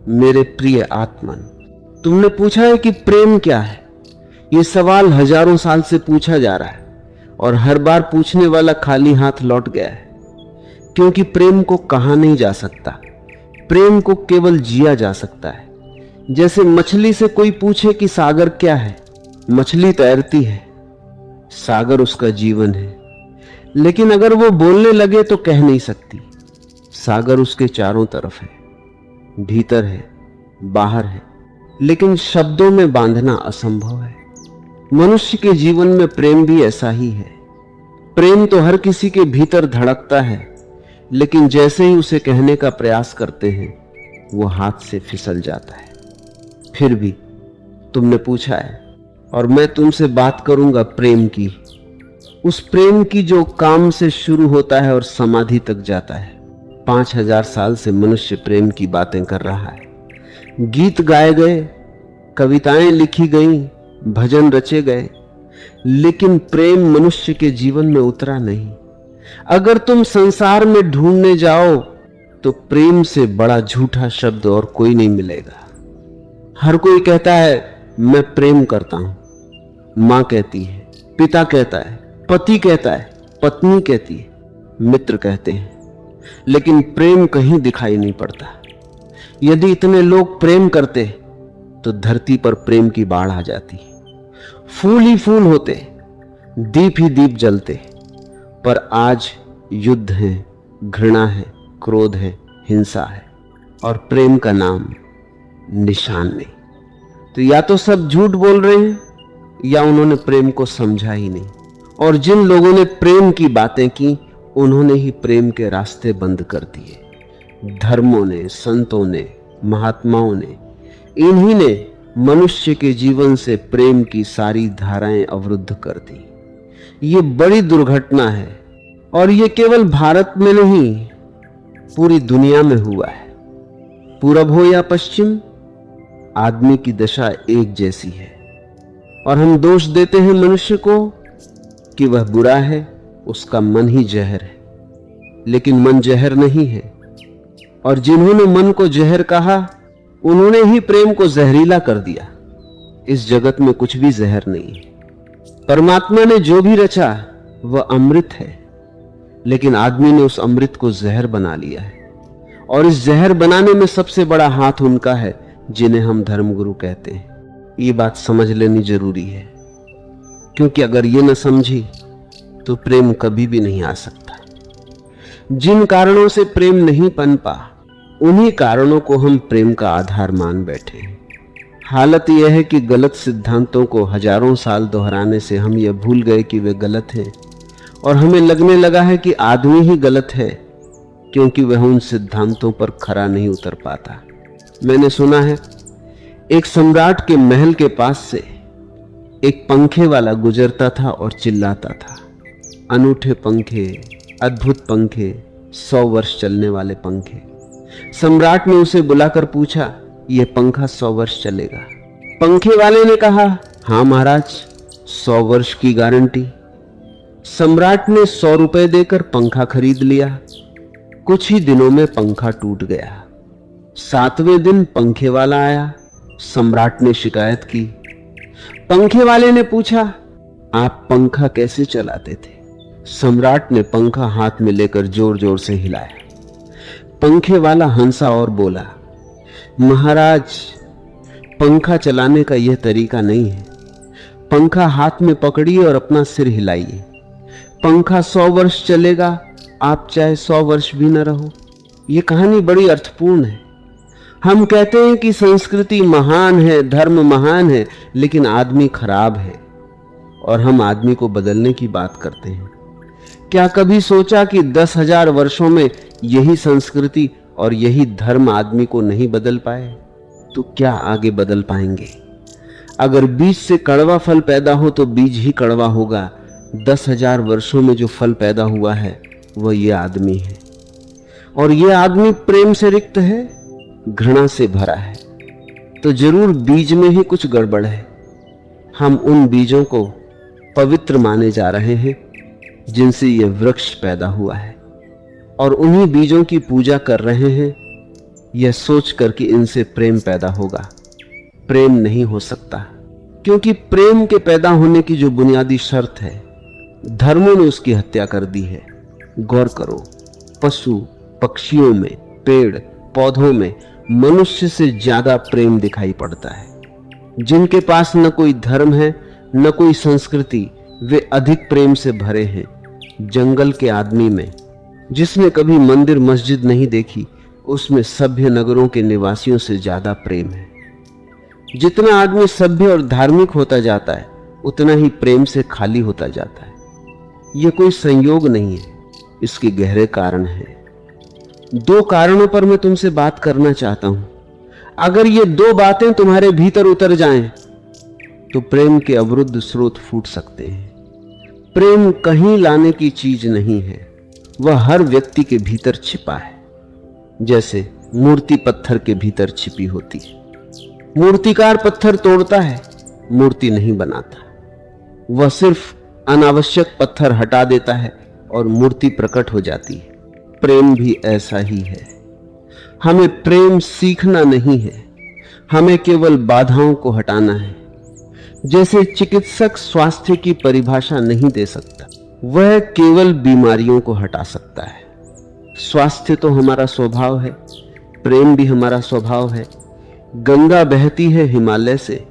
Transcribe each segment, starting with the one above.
मेरे प्रिय आत्मन, तुमने पूछा है कि प्रेम क्या है। यह सवाल हजारों साल से पूछा जा रहा है और हर बार पूछने वाला खाली हाथ लौट गया है, क्योंकि प्रेम को कहा नहीं जा सकता। प्रेम को केवल जिया जा सकता है। जैसे मछली से कोई पूछे कि सागर क्या है, मछली तैरती है, सागर उसका जीवन है। लेकिन अगर वो बोलने लगे तो कह नहीं सकती। सागर उसके चारों तरफ है, भीतर है, बाहर है, लेकिन शब्दों में बांधना असंभव है। मनुष्य के जीवन में प्रेम भी ऐसा ही है। प्रेम तो हर किसी के भीतर धड़कता है, लेकिन जैसे ही उसे कहने का प्रयास करते हैं वो हाथ से फिसल जाता है। फिर भी तुमने पूछा है और मैं तुमसे बात करूंगा प्रेम की, उस प्रेम की जो काम से शुरू होता है और समाधि तक जाता है। 5000 साल से मनुष्य प्रेम की बातें कर रहा है। गीत गाए गए, कविताएं लिखी गईं, भजन रचे गए, लेकिन प्रेम मनुष्य के जीवन में उतरा नहीं। अगर तुम संसार में ढूंढने जाओ तो प्रेम से बड़ा झूठा शब्द और कोई नहीं मिलेगा। हर कोई कहता है मैं प्रेम करता हूं। मां कहती है, पिता कहता है, पति कहता है, पत्नी कहती है, मित्र कहते हैं, लेकिन प्रेम कहीं दिखाई नहीं पड़ता। यदि इतने लोग प्रेम करते तो धरती पर प्रेम की बाढ़ आ जाती। फूल ही फूल होते, दीप ही दीप जलते, पर आज युद्ध है, घृणा है, क्रोध है, हिंसा है और प्रेम का नाम निशान नहीं। तो या तो सब झूठ बोल रहे हैं या उन्होंने प्रेम को समझा ही नहीं। और जिन लोगों ने प्रेम की बातें की उन्होंने ही प्रेम के रास्ते बंद कर दिए। धर्मों ने, संतों ने, महात्माओं ने, इन्हीं ने मनुष्य के जीवन से प्रेम की सारी धाराएं अवरुद्ध कर दी। ये बड़ी दुर्घटना है और ये केवल भारत में नहीं, पूरी दुनिया में हुआ है। पूरब हो या पश्चिम, आदमी की दशा एक जैसी है। और हम दोष देते हैं मनुष्य को कि वह बुरा है, उसका मन ही जहर है। लेकिन मन जहर नहीं है, और जिन्होंने मन को जहर कहा उन्होंने ही प्रेम को जहरीला कर दिया। इस जगत में कुछ भी जहर नहीं है। परमात्मा ने जो भी रचा वह अमृत है, लेकिन आदमी ने उस अमृत को जहर बना लिया है। और इस जहर बनाने में सबसे बड़ा हाथ उनका है जिन्हें हम धर्मगुरु कहते हैं। ये बात समझ लेनी जरूरी है, क्योंकि अगर ये न समझी तो प्रेम कभी भी नहीं आ सकता। जिन कारणों से प्रेम नहीं पनपा उन्हीं कारणों को हम प्रेम का आधार मान बैठे हैं। हालत यह है कि गलत सिद्धांतों को हजारों साल दोहराने से हम यह भूल गए कि वे गलत हैं, और हमें लगने लगा है कि आदमी ही गलत है क्योंकि वह उन सिद्धांतों पर खरा नहीं उतर पाता। मैंने सुना है एक सम्राट के महल के पास से एक पंखे वाला गुजरता था और चिल्लाता था, अनूठे पंखे, अद्भुत पंखे, 100 वर्ष चलने वाले पंखे। सम्राट ने उसे बुलाकर पूछा, यह पंखा 100 वर्ष चलेगा? पंखे वाले ने कहा, हां महाराज, 100 वर्ष की गारंटी। सम्राट ने 100 रुपए देकर पंखा खरीद लिया। कुछ ही दिनों में पंखा टूट गया। 7वें दिन पंखे वाला आया। सम्राट ने शिकायत की। पंखे वाले ने पूछा, आप पंखा कैसे चलाते थे? सम्राट ने पंखा हाथ में लेकर जोर जोर से हिलाया। पंखे वाला हंसा और बोला, महाराज, पंखा चलाने का यह तरीका नहीं है। पंखा हाथ में पकड़िए और अपना सिर हिलाइए। पंखा 100 वर्ष चलेगा, आप चाहे 100 वर्ष भी न रहो। यह कहानी बड़ी अर्थपूर्ण है। हम कहते हैं कि संस्कृति महान है, धर्म महान है, लेकिन आदमी खराब है, और हम आदमी को बदलने की बात करते हैं। क्या कभी सोचा कि 10,000 वर्षों में यही संस्कृति और यही धर्म आदमी को नहीं बदल पाए, तो क्या आगे बदल पाएंगे? अगर बीज से कड़वा फल पैदा हो तो बीज ही कड़वा होगा। 10,000 वर्षों में जो फल पैदा हुआ है वह ये आदमी है, और ये आदमी प्रेम से रिक्त है, घृणा से भरा है, तो जरूर बीज में ही कुछ गड़बड़ है। हम उन बीजों को पवित्र माने जा रहे हैं जिनसे यह वृक्ष पैदा हुआ है, और उन्हीं बीजों की पूजा कर रहे हैं। यह सोचकर कि इनसे प्रेम पैदा होगा। प्रेम नहीं हो सकता, क्योंकि प्रेम के पैदा होने की जो बुनियादी शर्त है, धर्मों ने उसकी हत्या कर दी है। गौर करो, पशु पक्षियों में, पेड़ पौधों में मनुष्य से ज्यादा प्रेम दिखाई पड़ता है। जिनके पास न कोई धर्म है न कोई संस्कृति, वे अधिक प्रेम से भरे हैं। जंगल के आदमी में, जिसने कभी मंदिर मस्जिद नहीं देखी, उसमें सभ्य नगरों के निवासियों से ज्यादा प्रेम है। जितना आदमी सभ्य और धार्मिक होता जाता है, उतना ही प्रेम से खाली होता जाता है। यह कोई संयोग नहीं है, इसके गहरे कारण हैं। दो कारणों पर मैं तुमसे बात करना चाहता हूं। अगर ये दो बातें तुम्हारे भीतर उतर जाएं, तो प्रेम के अवरुद्ध स्रोत फूट सकते हैं। प्रेम कहीं लाने की चीज नहीं है, वह हर व्यक्ति के भीतर छिपा है, जैसे मूर्ति पत्थर के भीतर छिपी होती है। मूर्तिकार पत्थर तोड़ता है, मूर्ति नहीं बनाता। वह सिर्फ अनावश्यक पत्थर हटा देता है और मूर्ति प्रकट हो जाती है। प्रेम भी ऐसा ही है। हमें प्रेम सीखना नहीं है, हमें केवल बाधाओं को हटाना है। जैसे चिकित्सक स्वास्थ्य की परिभाषा नहीं दे सकता, वह केवल बीमारियों को हटा सकता है। स्वास्थ्य तो हमारा स्वभाव है, प्रेम भी हमारा स्वभाव है। गंगा बहती है हिमालय से,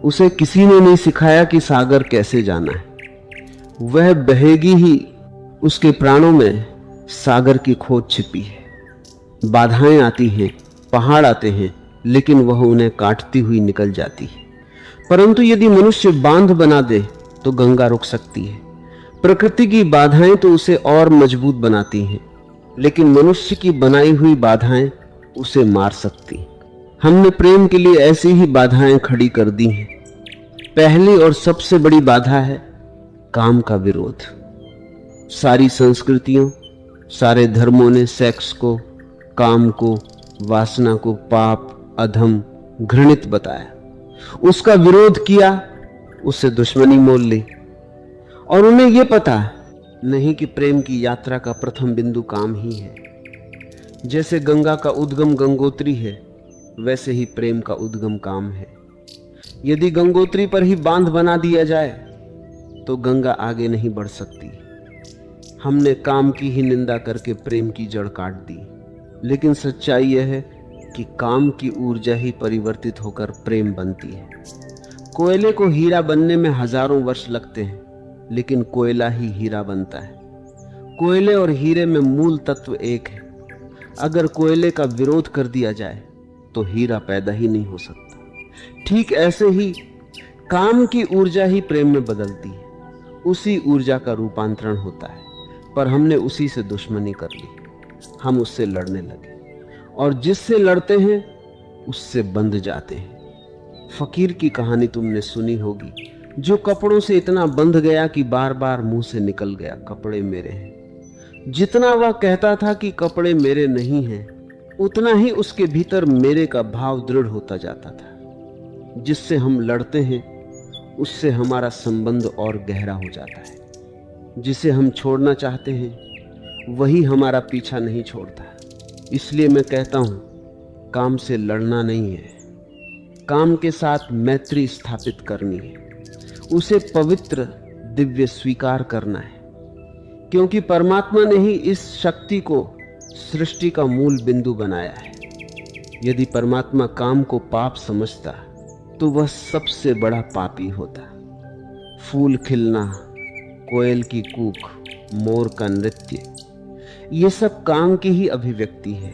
उसे किसी ने नहीं सिखाया कि सागर कैसे जाना है। वह बहेगी ही, उसके प्राणों में सागर की खोज छिपी है। बाधाएं आती हैं, पहाड़ आते हैं, लेकिन वह उन्हें काटती हुई निकल जाती है। परंतु यदि मनुष्य बांध बना दे तो गंगा रुक सकती है। प्रकृति की बाधाएं तो उसे और मजबूत बनाती हैं, लेकिन मनुष्य की बनाई हुई बाधाएं उसे मार सकती। हमने प्रेम के लिए ऐसी ही बाधाएं खड़ी कर दी हैं। पहली और सबसे बड़ी बाधा है काम का विरोध। सारी संस्कृतियों, सारे धर्मों ने सेक्स को, काम को, वासना को पाप, अधम, घृणित बताया। उसका विरोध किया, उससे दुश्मनी मोल ली। और उन्हें यह पता नहीं कि प्रेम की यात्रा का प्रथम बिंदु काम ही है। जैसे गंगा का उद्गम गंगोत्री है, वैसे ही प्रेम का उद्गम काम है। यदि गंगोत्री पर ही बांध बना दिया जाए तो गंगा आगे नहीं बढ़ सकती। हमने काम की ही निंदा करके प्रेम की जड़ काट दी। लेकिन सच्चाई यह है कि काम की ऊर्जा ही परिवर्तित होकर प्रेम बनती है। कोयले को हीरा बनने में हजारों वर्ष लगते हैं, लेकिन कोयला ही हीरा बनता है। कोयले और हीरे में मूल तत्व एक है। अगर कोयले का विरोध कर दिया जाए तो हीरा पैदा ही नहीं हो सकता। ठीक ऐसे ही काम की ऊर्जा ही प्रेम में बदलती है। उसी ऊर्जा का रूपांतरण होता है, पर हमने उसी से दुश्मनी कर ली। हम उससे लड़ने लगे, और जिससे लड़ते हैं उससे बंध जाते हैं। फकीर की कहानी तुमने सुनी होगी, जो कपड़ों से इतना बंध गया कि बार बार मुंह से निकल गया, कपड़े मेरे हैं। जितना वह कहता था कि कपड़े मेरे नहीं हैं, उतना ही उसके भीतर मेरे का भाव दृढ़ होता जाता था। जिससे हम लड़ते हैं उससे हमारा संबंध और गहरा हो जाता है। जिसे हम छोड़ना चाहते हैं वही हमारा पीछा नहीं छोड़ता। इसलिए मैं कहता हूं, काम से लड़ना नहीं है, काम के साथ मैत्री स्थापित करनी है, उसे पवित्र दिव्य स्वीकार करना है। क्योंकि परमात्मा ने ही इस शक्ति को सृष्टि का मूल बिंदु बनाया है। यदि परमात्मा काम को पाप समझता तो वह सबसे बड़ा पापी होता। फूल खिलना, कोयल की कूक, मोर का नृत्य, ये सब काम की ही अभिव्यक्ति है।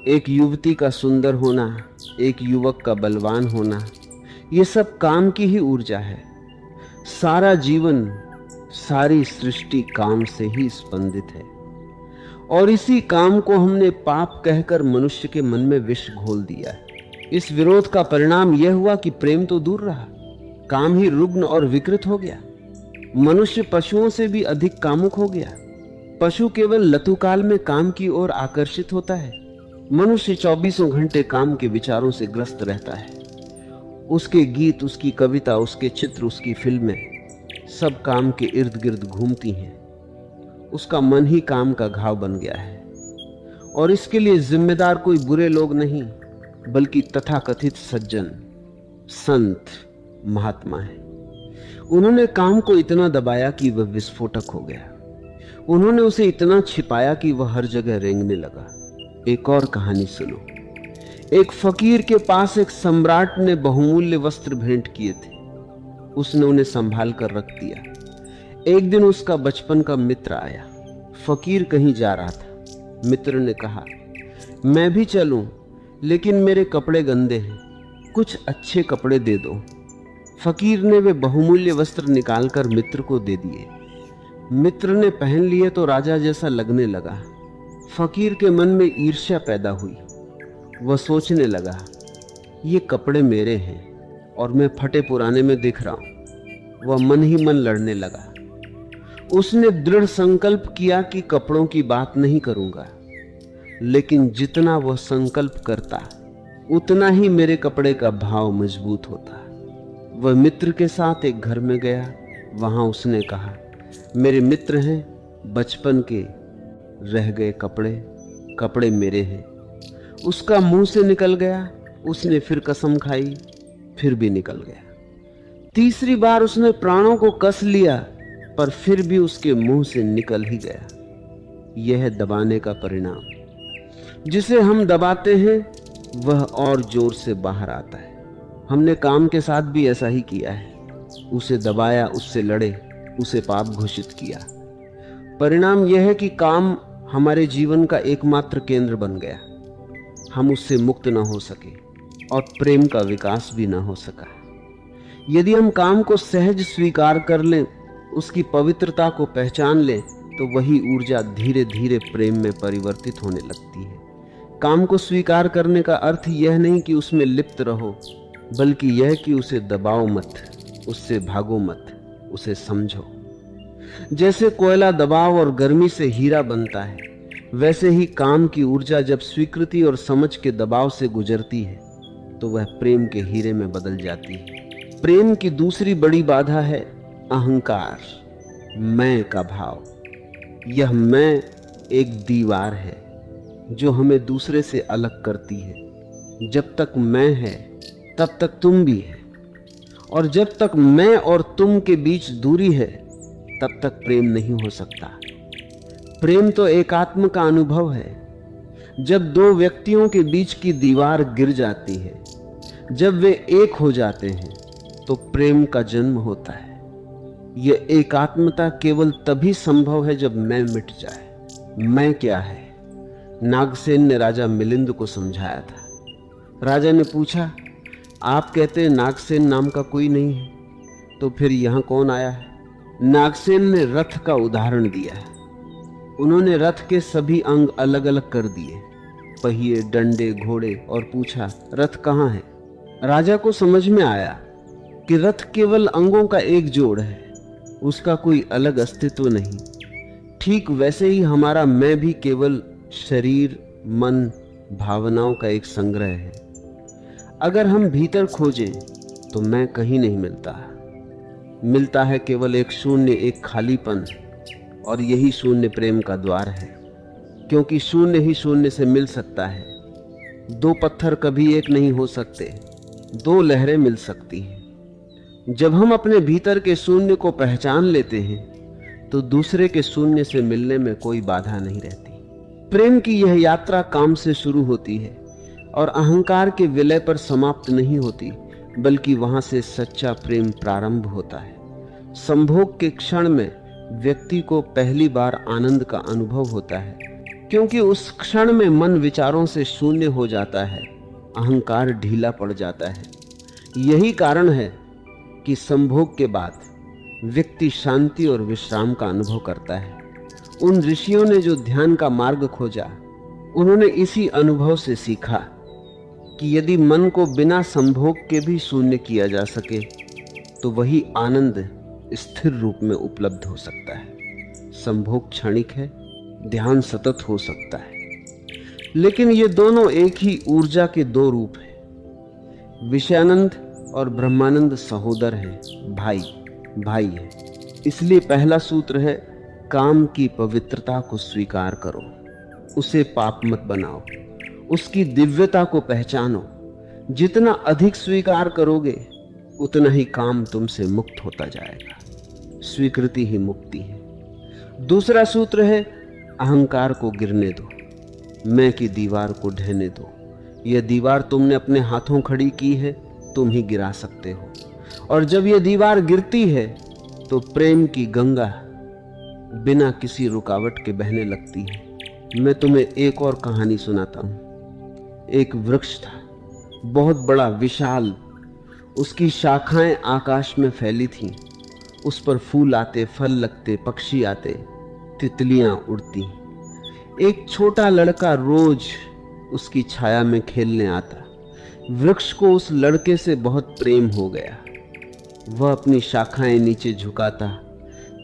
एक युवती का सुंदर होना, एक युवक का बलवान होना, ये सब काम की ही ऊर्जा है। सारा जीवन, सारी सृष्टि काम से ही स्पंदित है। और इसी काम को हमने पाप कहकर मनुष्य के मन में विष घोल दिया है। इस विरोध का परिणाम यह हुआ कि प्रेम तो दूर रहा, काम ही रुग्ण और विकृत हो गया। मनुष्य पशुओं से भी अधिक कामुक हो गया। पशु केवल लतुकाल में काम की ओर आकर्षित होता है। मनुष्य 24 घंटे काम के विचारों से ग्रस्त रहता है। उसके गीत, उसकी कविता, उसके चित्र, उसकी फिल्में सब काम के इर्द गिर्द घूमती हैं। उसका मन ही काम का घाव बन गया है। और इसके लिए जिम्मेदार कोई बुरे लोग नहीं, बल्कि तथाकथित सज्जन, संत, महात्मा है। उन्होंने काम को इतना दबाया कि वह विस्फोटक हो गया। उन्होंने उसे इतना छिपाया कि वह हर जगह रेंगने लगा। एक और कहानी सुनो। एक फकीर के पास एक सम्राट ने बहुमूल्य वस्त्र भेंट किए थे। उसने उन्हें संभाल कर रख दिया। एक दिन उसका बचपन का मित्र आया। फकीर कहीं जा रहा था। मित्र ने कहा, मैं भी चलूं, लेकिन मेरे कपड़े गंदे हैं, कुछ अच्छे कपड़े दे दो। फकीर ने वे बहुमूल्य वस्त्र निकालकर मित्र को दे दिए। मित्र ने पहन लिए तो राजा जैसा लगने लगा। फकीर के मन में ईर्ष्या पैदा हुई। वह सोचने लगा, ये कपड़े मेरे हैं और मैं फटे पुराने में दिख रहा हूं। वह मन ही मन लड़ने लगा। उसने दृढ़ संकल्प किया कि कपड़ों की बात नहीं करूंगा, लेकिन जितना वह संकल्प करता उतना ही मेरे कपड़े का भाव मजबूत होता। वह मित्र के साथ एक घर में गया। वहां उसने कहा, मेरे मित्र हैं, बचपन के रह गए कपड़े मेरे हैं। उसका मुंह से निकल गया। उसने फिर कसम खाई, फिर भी निकल गया। तीसरी बार उसने प्राणों को कस लिया, पर फिर भी उसके मुंह से निकल ही गया। यह है दबाने का परिणाम। जिसे हम दबाते हैं वह और जोर से बाहर आता है। हमने काम के साथ भी ऐसा ही किया है। उसे दबाया, उससे लड़े, उसे पाप घोषित किया। परिणाम यह है कि काम हमारे जीवन का एकमात्र केंद्र बन गया। हम उससे मुक्त न हो सके और प्रेम का विकास भी न हो सका। यदि हम काम को सहज स्वीकार कर लें, उसकी पवित्रता को पहचान लें, तो वही ऊर्जा धीरे धीरे प्रेम में परिवर्तित होने लगती है। काम को स्वीकार करने का अर्थ यह नहीं कि उसमें लिप्त रहो, बल्कि यह कि उसे दबाओ मत, उससे भागो मत, उसे समझो। जैसे कोयला दबाव और गर्मी से हीरा बनता है, वैसे ही काम की ऊर्जा जब स्वीकृति और समझ के दबाव से गुजरती है तो वह प्रेम के हीरे में बदल जाती है। प्रेम की दूसरी बड़ी बाधा है अहंकार, मैं का भाव। यह मैं एक दीवार है जो हमें दूसरे से अलग करती है। जब तक मैं है तब तक तुम भी है, और जब तक मैं और तुम के बीच दूरी है तब तक प्रेम नहीं हो सकता। प्रेम तो एकात्म का अनुभव है। जब दो व्यक्तियों के बीच की दीवार गिर जाती है, जब वे एक हो जाते हैं, तो प्रेम का जन्म होता है। यह एकात्मता केवल तभी संभव है जब मैं मिट जाए। मैं क्या है? नागसेन ने राजा मिलिंद को समझाया था। राजा ने पूछा, आप कहते हैं नागसेन नाम का कोई नहीं है, तो फिर यहां कौन आया है? नागसेन ने रथ का उदाहरण दिया है। उन्होंने रथ के सभी अंग अलग अलग कर दिए, पहिए, डंडे, घोड़े, और पूछा, रथ कहाँ है? राजा को समझ में आया कि रथ केवल अंगों का एक जोड़ है, उसका कोई अलग अस्तित्व नहीं। ठीक वैसे ही हमारा मैं भी केवल शरीर, मन, भावनाओं का एक संग्रह है। अगर हम भीतर खोजें तो मैं कहीं नहीं मिलता है केवल एक शून्य, एक खालीपन, और यही शून्य प्रेम का द्वार है, क्योंकि शून्य ही शून्य से मिल सकता है। दो पत्थर कभी एक नहीं हो सकते, दो लहरें मिल सकती हैं। जब हम अपने भीतर के शून्य को पहचान लेते हैं तो दूसरे के शून्य से मिलने में कोई बाधा नहीं रहती। प्रेम की यह यात्रा काम से शुरू होती है और अहंकार के विलय पर समाप्त नहीं होती, बल्कि वहां से सच्चा प्रेम प्रारंभ होता है। संभोग के क्षण में व्यक्ति को पहली बार आनंद का अनुभव होता है, क्योंकि उस क्षण में मन विचारों से शून्य हो जाता है, अहंकार ढीला पड़ जाता है। यही कारण है कि संभोग के बाद व्यक्ति शांति और विश्राम का अनुभव करता है। उन ऋषियों ने जो ध्यान का मार्ग खोजा, उन्होंने इसी अनुभव से सीखा कि यदि मन को बिना संभोग के भी शून्य किया जा सके तो वही आनंद स्थिर रूप में उपलब्ध हो सकता है। संभोग क्षणिक है, ध्यान सतत हो सकता है, लेकिन ये दोनों एक ही ऊर्जा के दो रूप हैं। विषयानंद और ब्रह्मानंद सहोदर हैं, भाई हैं। इसलिए पहला सूत्र है, काम की पवित्रता को स्वीकार करो। उसे पाप मत बनाओ, उसकी दिव्यता को पहचानो। जितना अधिक स्वीकार करोगे उतना ही काम तुमसे मुक्त होता जाएगा। स्वीकृति ही मुक्ति है। दूसरा सूत्र है, अहंकार को गिरने दो, मैं की दीवार को ढहने दो। यह दीवार तुमने अपने हाथों खड़ी की है, तुम ही गिरा सकते हो। और जब यह दीवार गिरती है तो प्रेम की गंगा बिना किसी रुकावट के बहने लगती है। मैं तुम्हें एक और कहानी सुनाता हूं। एक वृक्ष था, बहुत बड़ा, विशाल। उसकी शाखाएं आकाश में फैली थीं। उस पर फूल आते, फल लगते, पक्षी आते, तितलियां उड़ती। एक छोटा लड़का रोज उसकी छाया में खेलने आता। वृक्ष को उस लड़के से बहुत प्रेम हो गया। वह अपनी शाखाएं नीचे झुकाता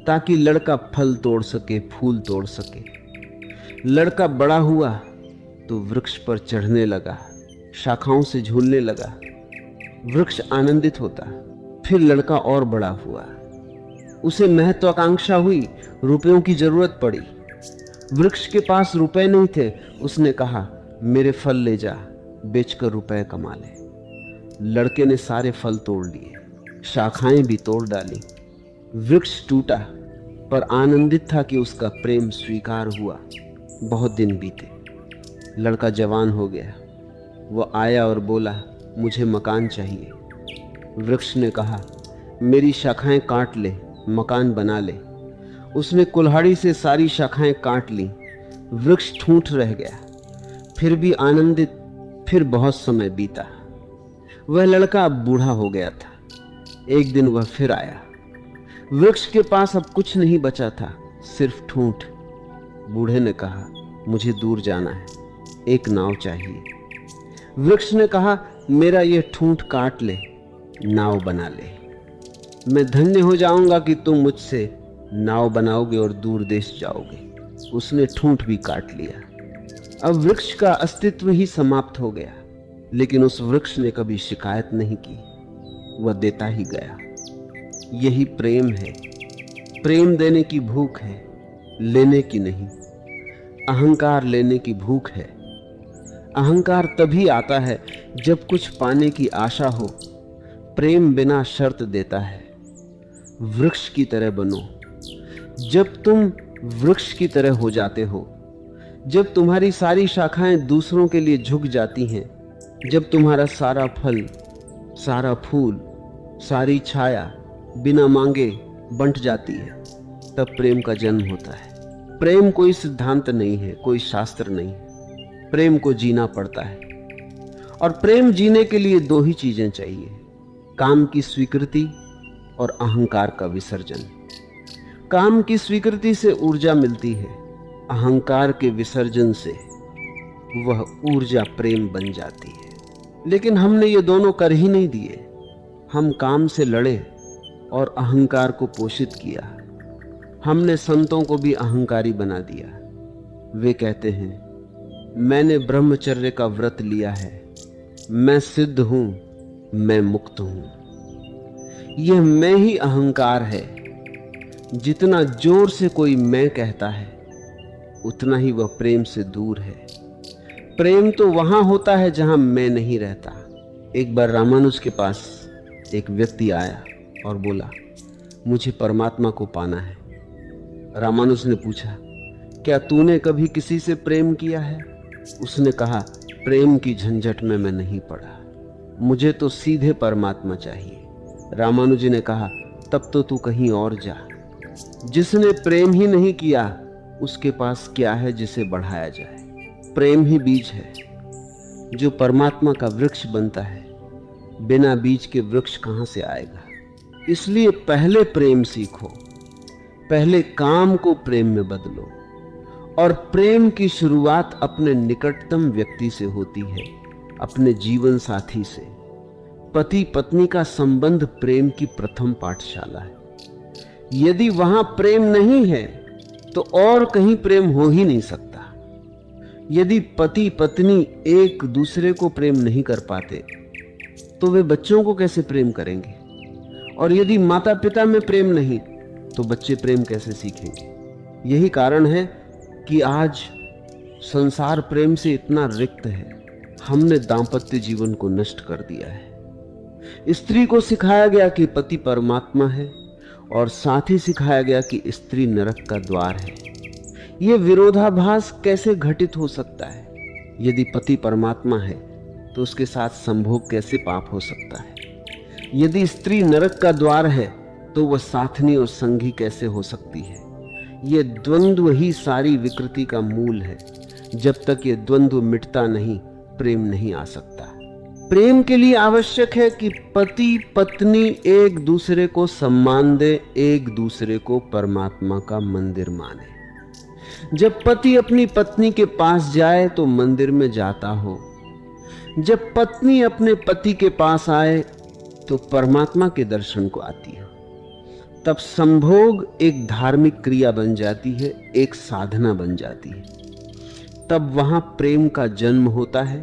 ताकि लड़का फल तोड़ सके, फूल तोड़ सके। लड़का बड़ा हुआ तो वृक्ष पर चढ़ने लगा, शाखाओं से झूलने लगा। वृक्ष आनंदित होता। फिर लड़का और बड़ा हुआ, उसे महत्वाकांक्षा हुई, रुपयों की जरूरत पड़ी। वृक्ष के पास रुपए नहीं थे। उसने कहा, मेरे फल ले जा, बेचकर रुपए कमा ले। लड़के ने सारे फल तोड़ लिए, शाखाएं भी तोड़ डाली। वृक्ष टूटा, पर आनंदित था कि उसका प्रेम स्वीकार हुआ। बहुत दिन बीते, लड़का जवान हो गया। वह आया और बोला, मुझे मकान चाहिए। वृक्ष ने कहा, मेरी शाखाएं काट ले, मकान बना ले। उसने कुल्हाड़ी से सारी शाखाएं काट ली। वृक्ष ठूंठ रह गया, फिर भी आनंदित। फिर बहुत समय बीता। वह लड़का अब बूढ़ा हो गया था। एक दिन वह फिर आया। वृक्ष के पास अब कुछ नहीं बचा था, सिर्फ ठूंठ। बूढ़े ने कहा, मुझे दूर जाना है, एक नाव चाहिए। वृक्ष ने कहा, मेरा यह ठूंठ काट ले, नाव बना ले। मैं धन्य हो जाऊंगा कि तुम मुझसे नाव बनाओगे और दूर देश जाओगे। उसने ठूंठ भी काट लिया। अब वृक्ष का अस्तित्व ही समाप्त हो गया। लेकिन उस वृक्ष ने कभी शिकायत नहीं की, वह देता ही गया। यही प्रेम है। प्रेम देने की भूख है, लेने की नहीं। अहंकार लेने की भूख है। अहंकार तभी आता है जब कुछ पाने की आशा हो। प्रेम बिना शर्त देता है। वृक्ष की तरह बनो। जब तुम वृक्ष की तरह हो जाते हो, जब तुम्हारी सारी शाखाएं दूसरों के लिए झुक जाती हैं, जब तुम्हारा सारा फल, सारा फूल, सारी छाया बिना मांगे बंट जाती है, तब प्रेम का जन्म होता है। प्रेम कोई सिद्धांत नहीं है, कोई शास्त्र नहीं है। प्रेम को जीना पड़ता है। और प्रेम जीने के लिए दो ही चीजें चाहिए, काम की स्वीकृति और अहंकार का विसर्जन। काम की स्वीकृति से ऊर्जा मिलती है, अहंकार के विसर्जन से वह ऊर्जा प्रेम बन जाती है। लेकिन हमने ये दोनों कर ही नहीं दिए। हम काम से लड़े और अहंकार को पोषित किया। हमने संतों को भी अहंकारी बना दिया। वे कहते हैं, मैंने ब्रह्मचर्य का व्रत लिया है, मैं सिद्ध हूं, मैं मुक्त हूं। यह मैं ही अहंकार है। जितना जोर से कोई मैं कहता है, उतना ही वह प्रेम से दूर है। प्रेम तो वहां होता है जहां मैं नहीं रहता। एक बार रामानुज के पास एक व्यक्ति आया और बोला, मुझे परमात्मा को पाना है। रामानुज ने पूछा, क्या तूने कभी किसी से प्रेम किया है? उसने कहा, प्रेम की झंझट में मैं नहीं पड़ा, मुझे तो सीधे परमात्मा चाहिए। रामानुज ने कहा, तब तो तू कहीं और जा। जिसने प्रेम ही नहीं किया, उसके पास क्या है जिसे बढ़ाया जाए? प्रेम ही बीज है जो परमात्मा का वृक्ष बनता है। बिना बीज के वृक्ष कहां से आएगा? इसलिए पहले प्रेम सीखो, पहले काम को प्रेम में बदलो। और प्रेम की शुरुआत अपने निकटतम व्यक्ति से होती है, अपने जीवन साथी से। पति पत्नी का संबंध प्रेम की प्रथम पाठशाला है। यदि वहां प्रेम नहीं है तो और कहीं प्रेम हो ही नहीं सकता। यदि पति पत्नी एक दूसरे को प्रेम नहीं कर पाते तो वे बच्चों को कैसे प्रेम करेंगे? और यदि माता पिता में प्रेम नहीं तो बच्चे प्रेम कैसे सीखेंगे? यही कारण है कि आज संसार प्रेम से इतना रिक्त है, हमने दांपत्य जीवन को नष्ट कर दिया है। स्त्री को सिखाया गया कि पति परमात्मा है और साथ ही सिखाया गया कि स्त्री नरक का द्वार है। यह विरोधाभास कैसे घटित हो सकता है? यदि पति परमात्मा है तो उसके साथ संभोग कैसे पाप हो सकता है? यदि स्त्री नरक का द्वार है तो वह साथनी और संगी कैसे हो सकती है? यह द्वंद्व ही सारी विकृति का मूल है। जब तक यह द्वंद्व मिटता नहीं, प्रेम नहीं आ सकता। प्रेम के लिए आवश्यक है कि पति पत्नी एक दूसरे को सम्मान दे, एक दूसरे को परमात्मा का मंदिर माने। जब पति अपनी पत्नी के पास जाए तो मंदिर में जाता हो, जब पत्नी अपने पति के पास आए तो परमात्मा के दर्शन को आती है। तब संभोग एक धार्मिक क्रिया बन जाती है, एक साधना बन जाती है। तब वहां प्रेम का जन्म होता है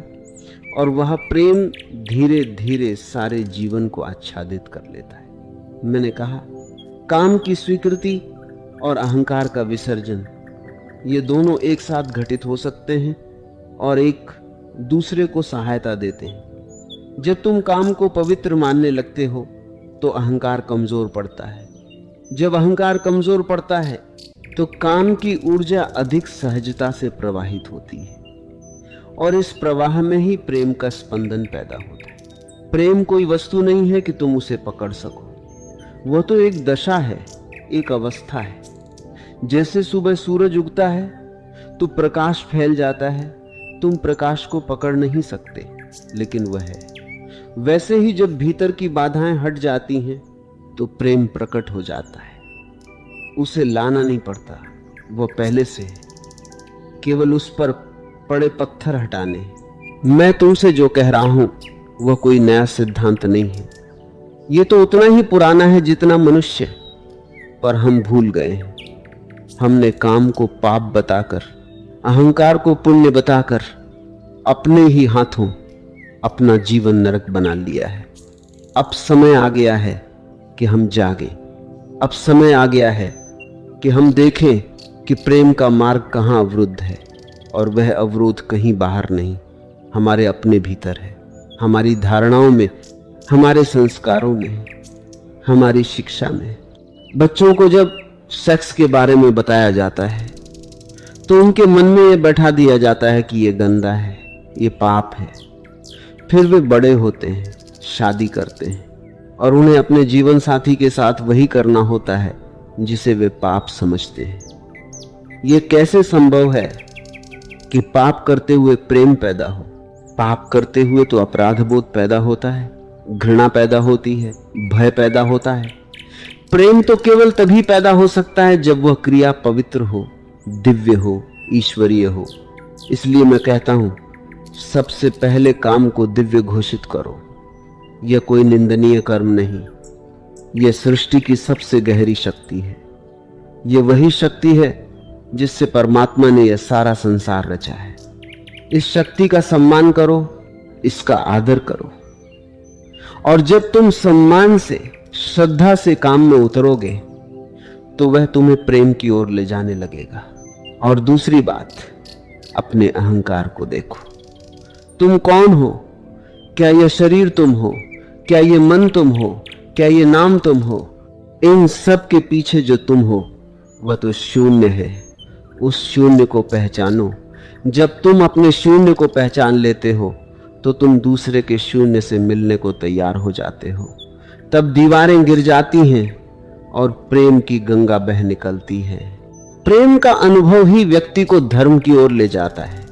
और वह प्रेम धीरे धीरे सारे जीवन को आच्छादित कर लेता है। मैंने कहा, काम की स्वीकृति और अहंकार का विसर्जन, ये दोनों एक साथ घटित हो सकते हैं और एक दूसरे को सहायता देते हैं। जब तुम काम को पवित्र मानने लगते हो तो अहंकार कमजोर पड़ता है। जब अहंकार कमजोर पड़ता है तो काम की ऊर्जा अधिक सहजता से प्रवाहित होती है और इस प्रवाह में ही प्रेम का स्पंदन पैदा होता है। प्रेम कोई वस्तु नहीं है कि तुम उसे पकड़ सको, वह तो एक दशा है, एक अवस्था है। जैसे सुबह सूरज उगता है तो प्रकाश फैल जाता है, तुम प्रकाश को पकड़ नहीं सकते, लेकिन वह है। वैसे ही जब भीतर की बाधाएं हट जाती हैं तो प्रेम प्रकट हो जाता है। उसे लाना नहीं पड़ता, वह पहले से है, केवल उस पर पड़े पत्थर हटाने। मैं तुमसे जो कह रहा हूं वह कोई नया सिद्धांत नहीं है, यह तो उतना ही पुराना है जितना मनुष्य, पर हम भूल गए हैं। हमने काम को पाप बताकर, अहंकार को पुण्य बताकर अपने ही हाथों अपना जीवन नरक बना लिया है। अब समय आ गया है कि हम जागें। अब समय आ गया है कि हम देखें कि प्रेम का मार्ग कहाँ अवरुद्ध है, और वह अवरोध कहीं बाहर नहीं, हमारे अपने भीतर है, हमारी धारणाओं में, हमारे संस्कारों में, हमारी शिक्षा में। बच्चों को जब सेक्स के बारे में बताया जाता है तो उनके मन में यह बैठा दिया जाता है कि यह गंदा है, ये पाप है। फिर वे बड़े होते हैं, शादी करते हैं और उन्हें अपने जीवन साथी के साथ वही करना होता है जिसे वे पाप समझते हैं। ये कैसे संभव है कि पाप करते हुए प्रेम पैदा हो? पाप करते हुए तो अपराध बोध पैदा होता है, घृणा पैदा होती है, भय पैदा होता है। प्रेम तो केवल तभी पैदा हो सकता है जब वह क्रिया पवित्र हो, दिव्य हो, ईश्वरीय हो। इसलिए मैं कहता हूं, सबसे पहले काम को दिव्य घोषित करो। यह कोई निंदनीय कर्म नहीं, यह सृष्टि की सबसे गहरी शक्ति है। यह वही शक्ति है जिससे परमात्मा ने यह सारा संसार रचा है। इस शक्ति का सम्मान करो, इसका आदर करो, और जब तुम सम्मान से, श्रद्धा से काम में उतरोगे तो वह तुम्हें प्रेम की ओर ले जाने लगेगा। और दूसरी बात, अपने अहंकार को देखो। तुम कौन हो? क्या यह शरीर तुम हो? क्या यह मन तुम हो? क्या यह नाम तुम हो? इन सब के पीछे जो तुम हो वह तो शून्य है। उस शून्य को पहचानो। जब तुम अपने शून्य को पहचान लेते हो तो तुम दूसरे के शून्य से मिलने को तैयार हो जाते हो। तब दीवारें गिर जाती हैं और प्रेम की गंगा बह निकलती है। प्रेम का अनुभव ही व्यक्ति को धर्म की ओर ले जाता है।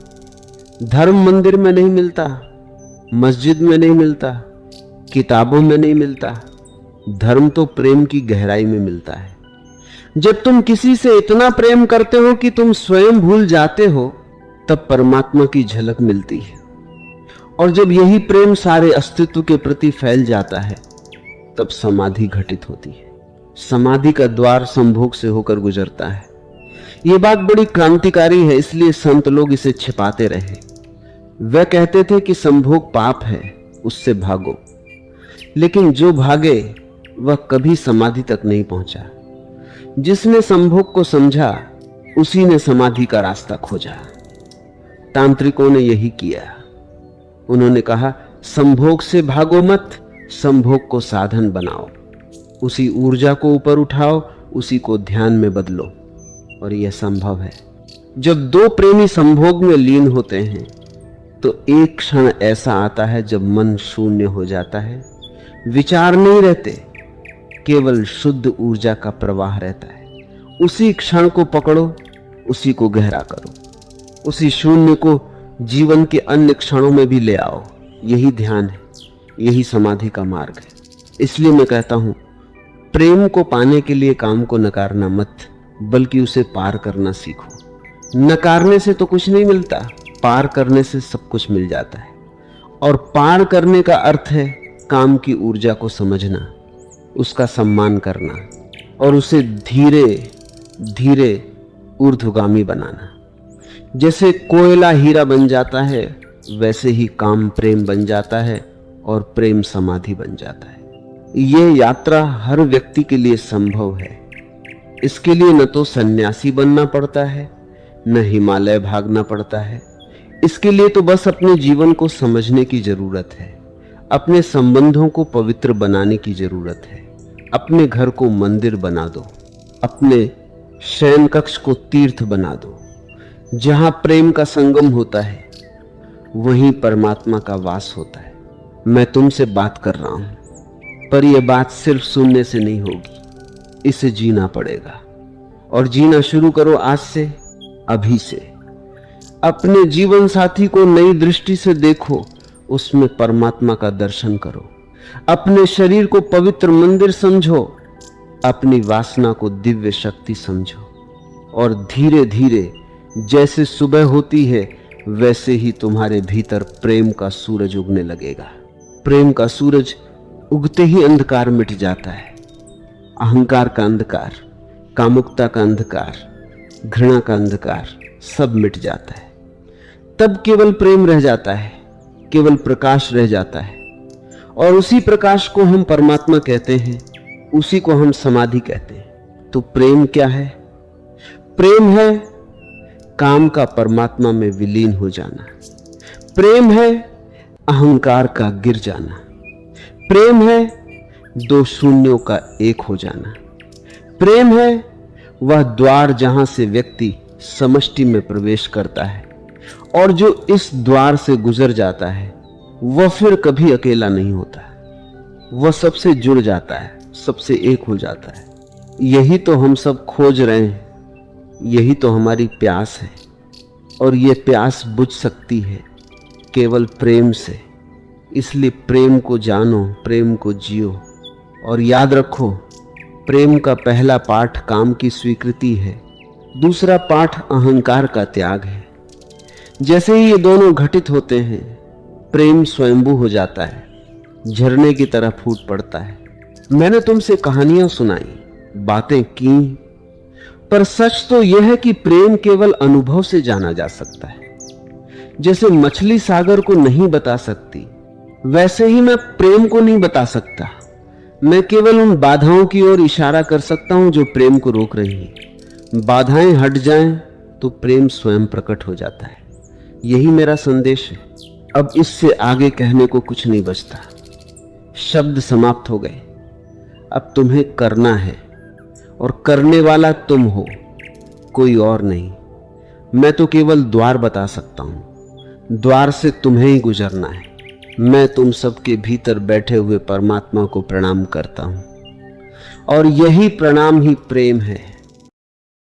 धर्म मंदिर में नहीं मिलता, मस्जिद में नहीं मिलता, किताबों में नहीं मिलता। धर्म तो प्रेम की गहराई में मिलता है। जब तुम किसी से इतना प्रेम करते हो कि तुम स्वयं भूल जाते हो, तब परमात्मा की झलक मिलती है। और जब यही प्रेम सारे अस्तित्व के प्रति फैल जाता है, तब समाधि घटित होती है। समाधि का द्वार संभोग से होकर गुजरता है। यह बात बड़ी क्रांतिकारी है, इसलिए संत लोग इसे छिपाते रहे। वह कहते थे कि संभोग पाप है, उससे भागो। लेकिन जो भागे वह कभी समाधि तक नहीं पहुंचा। जिसने संभोग को समझा, उसी ने समाधि का रास्ता खोजा। तांत्रिकों ने यही किया। उन्होंने कहा, संभोग से भागो मत, संभोग को साधन बनाओ, उसी ऊर्जा को ऊपर उठाओ, उसी को ध्यान में बदलो। और यह संभव है। जब दो प्रेमी संभोग में लीन होते हैं तो एक क्षण ऐसा आता है जब मन शून्य हो जाता है, विचार नहीं रहते, केवल शुद्ध ऊर्जा का प्रवाह रहता है। उसी क्षण को पकड़ो, उसी को गहरा करो, उसी शून्य को जीवन के अन्य क्षणों में भी ले आओ। यही ध्यान है, यही समाधि का मार्ग है। इसलिए मैं कहता हूं, प्रेम को पाने के लिए काम को नकारना मत, बल्कि उसे पार करना सीखो। नकारने से तो कुछ नहीं मिलता, पार करने से सब कुछ मिल जाता है। और पार करने का अर्थ है काम की ऊर्जा को समझना, उसका सम्मान करना और उसे धीरे धीरे ऊर्ध्वगामी बनाना। जैसे कोयला हीरा बन जाता है, वैसे ही काम प्रेम बन जाता है और प्रेम समाधि बन जाता है। यह यात्रा हर व्यक्ति के लिए संभव है। इसके लिए न तो सन्यासी बनना पड़ता है, न हिमालय भागना पड़ता है। इसके लिए तो बस अपने जीवन को समझने की जरूरत है, अपने संबंधों को पवित्र बनाने की जरूरत है। अपने घर को मंदिर बना दो, अपने शयन कक्ष को तीर्थ बना दो। जहां प्रेम का संगम होता है वहीं परमात्मा का वास होता है। मैं तुमसे बात कर रहा हूं, पर यह बात सिर्फ सुनने से नहीं होगी, इसे जीना पड़ेगा। और जीना शुरू करो आज से, अभी से। अपने जीवन साथी को नई दृष्टि से देखो, उसमें परमात्मा का दर्शन करो। अपने शरीर को पवित्र मंदिर समझो, अपनी वासना को दिव्य शक्ति समझो। और धीरे धीरे जैसे सुबह होती है वैसे ही तुम्हारे भीतर प्रेम का सूरज उगने लगेगा। प्रेम का सूरज उगते ही अंधकार मिट जाता है। अहंकार का अंधकार, कामुकता का अंधकार, घृणा का अंधकार सब मिट जाता है। तब केवल प्रेम रह जाता है, केवल प्रकाश रह जाता है। और उसी प्रकाश को हम परमात्मा कहते हैं, उसी को हम समाधि कहते हैं। तो प्रेम क्या है? प्रेम है काम का परमात्मा में विलीन हो जाना। प्रेम है अहंकार का गिर जाना। प्रेम है दो शून्यों का एक हो जाना। प्रेम है वह द्वार जहां से व्यक्ति समष्टि में प्रवेश करता है, और जो इस द्वार से गुजर जाता है वह फिर कभी अकेला नहीं होता। वह सबसे जुड़ जाता है, सबसे एक हो जाता है। यही तो हम सब खोज रहे हैं, यही तो हमारी प्यास है। और ये प्यास बुझ सकती है केवल प्रेम से। इसलिए प्रेम को जानो, प्रेम को जियो। और याद रखो, प्रेम का पहला पाठ काम की स्वीकृति है, दूसरा पाठ अहंकार का त्याग है। जैसे ही ये दोनों घटित होते हैं, प्रेम स्वयंभू हो जाता है, झरने की तरह फूट पड़ता है। मैंने तुमसे कहानियां सुनाई, बातें की, पर सच तो यह है कि प्रेम केवल अनुभव से जाना जा सकता है। जैसे मछली सागर को नहीं बता सकती, वैसे ही मैं प्रेम को नहीं बता सकता। मैं केवल उन बाधाओं की ओर इशारा कर सकता हूं जो प्रेम को रोक रही हैं। बाधाएं हट जाएं तो प्रेम स्वयं प्रकट हो जाता है। यही मेरा संदेश है। अब इससे आगे कहने को कुछ नहीं बचता। शब्द समाप्त हो गए। अब तुम्हें करना है, और करने वाला तुम हो, कोई और नहीं। मैं तो केवल द्वार बता सकता हूं, द्वार से तुम्हें ही गुजरना है। मैं तुम सबके भीतर बैठे हुए परमात्मा को प्रणाम करता हूं, और यही प्रणाम ही प्रेम है।